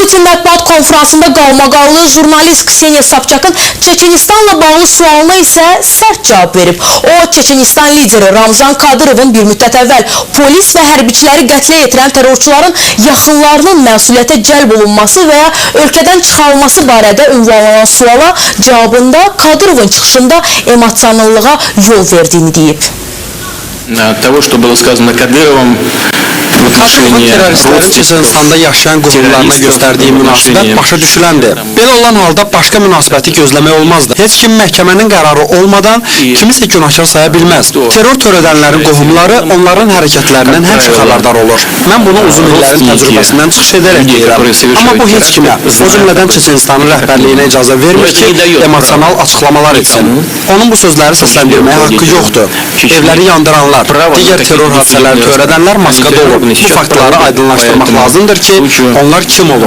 Putin mətbuat konferansında qalmaqallı jurnalist Kseniya Sobchakın Çeçenistanla bağlı sualına isə sərt cavab verib. O, Çeçenistan lideri Ramzan Kadyrovun bir müddət əvvəl polis və hərbiçiləri qətlə yetirən terrorçuların yaxınlarının məsuliyyətə cəlb olunması və ya ölkədən çıxarılması barədə ünvanlanan suala cavabında Kadyrovun çıxışında emosionallığa yol verdiğini deyib. Того, что было сказано Кадыровым в отношении teröristlərin Çeçenistanda yaşayan qohumlarına göstərdiyi münasibət başa düşüləndir. Belə olan halda başqa münasibəti gözləmək olmazdı. Heç kim məhkəmənin qərarı olmadan kimisə günahkar saya bilməz. Terror törədənlərin qohumları onların hərəkətlərindən həmişə xəbərdar olur. Mən bunu uzun illərin təcrübəsindən çıxış edərək deyirəm. Amma bu heç kimə, o cümlədən Çeçenistanın rəhbərliyinə icazə vermir ki, emosional açıqlamalar etsin. Onun bu sözləri səsləndirməyə haqqı yoxdur. Evləri yandıranlar, digər terror hadisələri törədənlər maskada olur. Bu faktları aydınlaşdırmaq lazımdır ki, onlar kim olur?